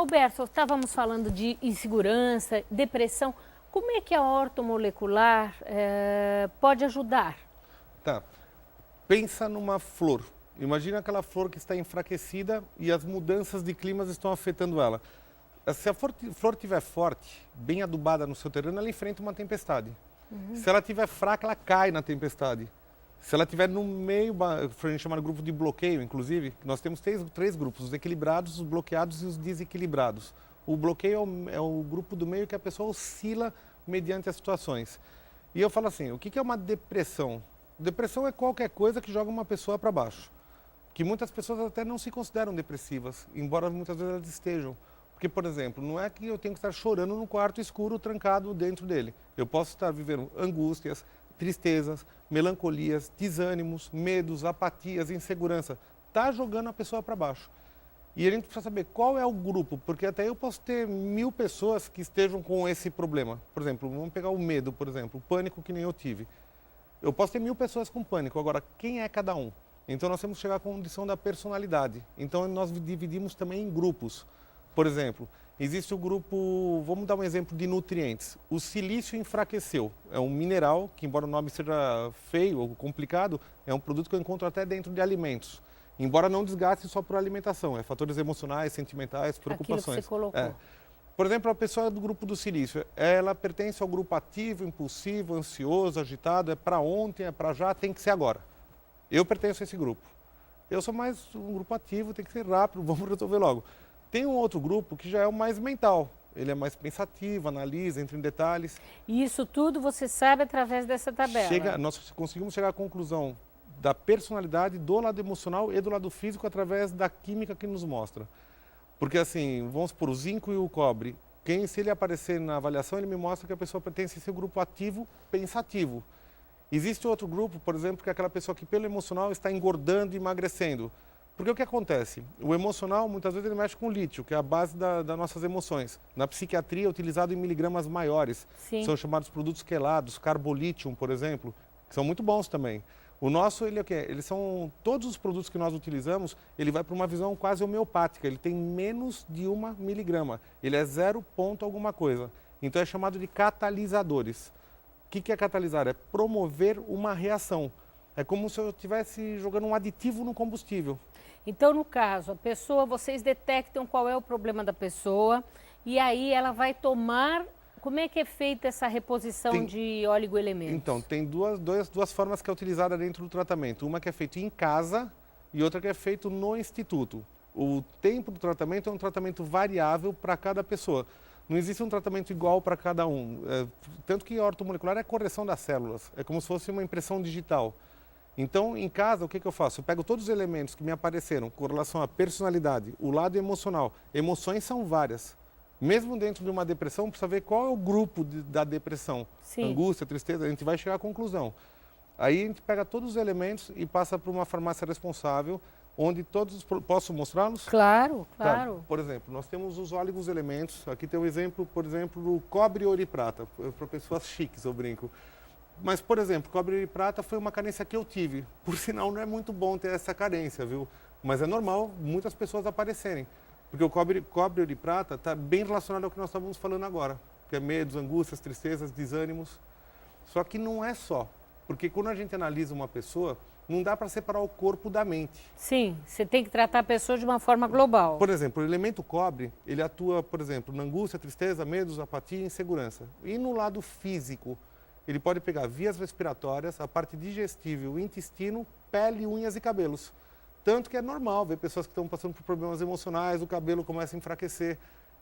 Alberto, estávamos falando de insegurança, depressão. Como é que a ortomolecular pode ajudar? Tá. Pensa numa flor. Imagina aquela flor que está enfraquecida e as mudanças de climas estão afetando ela. Se a flor estiver forte, bem adubada no seu terreno, ela enfrenta uma tempestade. Se ela estiver fraca, ela cai na tempestade. Se ela estiver no meio, a gente chama de grupo de bloqueio, inclusive, nós temos três grupos, os equilibrados, os bloqueados e os desequilibrados. O bloqueio é o grupo do meio que a pessoa oscila mediante as situações. E eu falo assim, o que é uma depressão? Depressão é qualquer coisa que joga uma pessoa para baixo. Que muitas pessoas até não se consideram depressivas, embora muitas vezes elas estejam. Porque, por exemplo, não é que eu tenho que estar chorando num quarto escuro, trancado dentro dele. Eu posso estar vivendo angústias, tristezas, melancolias, desânimos, medos, apatias, insegurança. Está jogando a pessoa para baixo. E a gente precisa saber qual é o grupo, porque até eu posso ter 1000 pessoas que estejam com esse problema. Por exemplo, vamos pegar o medo, por exemplo, o pânico que nem eu tive. Eu posso ter 1000 pessoas com pânico, agora quem é cada um? Então nós temos que chegar à condição da personalidade. Então nós dividimos também em grupos. Por exemplo, existe o grupo, vamos dar um exemplo de nutrientes. O silício enfraqueceu. É um mineral que, embora o nome seja feio ou complicado, é um produto que eu encontro até dentro de alimentos. Embora não desgaste só por alimentação, é fatores emocionais, sentimentais, preocupações. Aquilo que você colocou. Por exemplo, a pessoa do grupo do silício, ela pertence ao grupo ativo, impulsivo, ansioso, agitado, é para ontem, é para já, tem que ser agora. Eu pertenço a esse grupo. Eu sou mais um grupo ativo, tem que ser rápido, vamos resolver logo. Tem um outro grupo que já é o mais mental. Ele é mais pensativo, analisa, entra em detalhes. E isso tudo você sabe através dessa tabela? Nós conseguimos chegar à conclusão da personalidade, do lado emocional e do lado físico através da química que nos mostra. Porque assim, vamos supor, o zinco e o cobre, se ele aparecer na avaliação, ele me mostra que a pessoa pertence a esse grupo ativo, pensativo. Existe outro grupo, por exemplo, que é aquela pessoa que pelo emocional está engordando e emagrecendo. Porque o que acontece? O emocional, muitas vezes, ele mexe com o lítio, que é a base das nossas emoções. Na psiquiatria, é utilizado em miligramas maiores. Sim. São chamados produtos quelados, carbolítio, por exemplo, que são muito bons também. O nosso, ele é o quê? Eles são, todos os produtos que nós utilizamos, ele vai para uma visão quase homeopática. Ele tem menos de 1 miligrama. Ele é 0 ponto alguma coisa. Então, é chamado de catalisadores. O que é catalisar? É promover uma reação. É como se eu estivesse jogando um aditivo no combustível. Então, no caso, a pessoa, vocês detectam qual é o problema da pessoa e aí ela vai tomar... Como é que é feita essa reposição de oligoelementos? Então, tem duas formas que é utilizada dentro do tratamento. Uma que é feito em casa e outra que é feito no instituto. O tempo do tratamento é um tratamento variável para cada pessoa. Não existe um tratamento igual para cada um. Tanto que a ortomolecular é a correção das células. É como se fosse uma impressão digital. Então, em casa, o que eu faço? Eu pego todos os elementos que me apareceram com relação à personalidade, o lado emocional. Emoções são várias. Mesmo dentro de uma depressão, precisa ver qual é o grupo da depressão. Sim. Angústia, tristeza, a gente vai chegar à conclusão. Aí a gente pega todos os elementos e passa para uma farmácia responsável, onde todos... Posso mostrá-los? Claro, claro. Tá. Por exemplo, nós temos os oligoelementos. Aqui tem um exemplo, por exemplo, do cobre, ouro e prata. Para pessoas chiques, eu brinco. Mas, por exemplo, cobre e prata foi uma carência que eu tive. Por sinal, não é muito bom ter essa carência, viu? Mas é normal muitas pessoas aparecerem. Porque o cobre e prata está bem relacionado ao que nós estávamos falando agora. Que é medos, angústias, tristezas, desânimos. Só que não é só. Porque quando a gente analisa uma pessoa, não dá para separar o corpo da mente. Sim, você tem que tratar a pessoa de uma forma global. Por exemplo, o elemento cobre, ele atua, por exemplo, na angústia, tristeza, medos, apatia e insegurança. E no lado físico, ele pode pegar vias respiratórias, a parte digestível, o intestino, pele, unhas e cabelos. Tanto que é normal ver pessoas que estão passando por problemas emocionais, o cabelo começa a enfraquecer.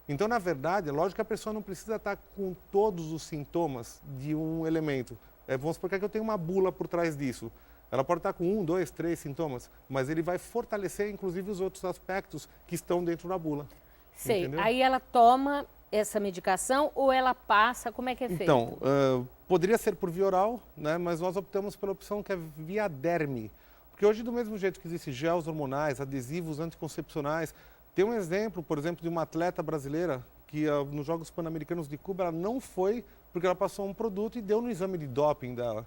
Então, na verdade, é lógico que a pessoa não precisa estar com todos os sintomas de um elemento. Vamos supor que eu tenho uma bula por trás disso. Ela pode estar com 1, 2, 3 sintomas, mas ele vai fortalecer, inclusive, os outros aspectos que estão dentro da bula. Sei. Entendeu? Aí ela toma essa medicação ou ela passa? Como é que é feito? Então, poderia ser por via oral, né, mas nós optamos pela opção que é via derme. Porque hoje, do mesmo jeito que existem gels hormonais, adesivos anticoncepcionais, tem um exemplo, por exemplo, de uma atleta brasileira que nos Jogos Pan-Americanos de Cuba ela não foi porque ela passou um produto e deu no exame de doping dela.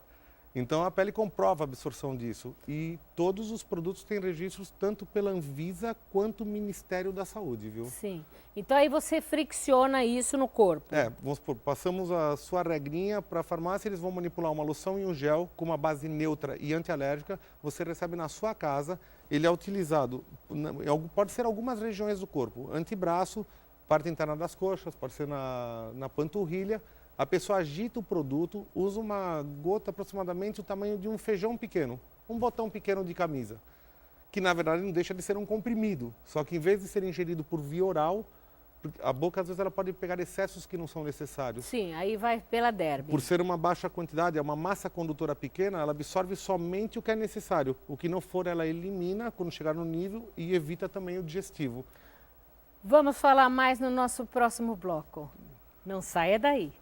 Então a pele comprova a absorção disso. E todos os produtos têm registros tanto pela Anvisa quanto o Ministério da Saúde, viu? Sim. Então aí você fricciona isso no corpo. Vamos supor, passamos a sua regrinha para a farmácia, eles vão manipular uma loção e um gel com uma base neutra e antialérgica, você recebe na sua casa, ele é utilizado, pode ser algumas regiões do corpo, antebraço, parte interna das coxas, pode ser na panturrilha, a pessoa agita o produto, usa uma gota aproximadamente o tamanho de um feijão pequeno, um botão pequeno de camisa, que na verdade não deixa de ser um comprimido, só que em vez de ser ingerido por via oral, a boca às vezes ela pode pegar excessos que não são necessários. Sim, aí vai pela derme. Por ser uma baixa quantidade, é uma massa condutora pequena, ela absorve somente o que é necessário. O que não for, ela elimina quando chegar no nível e evita também o digestivo. Vamos falar mais no nosso próximo bloco. Não saia daí.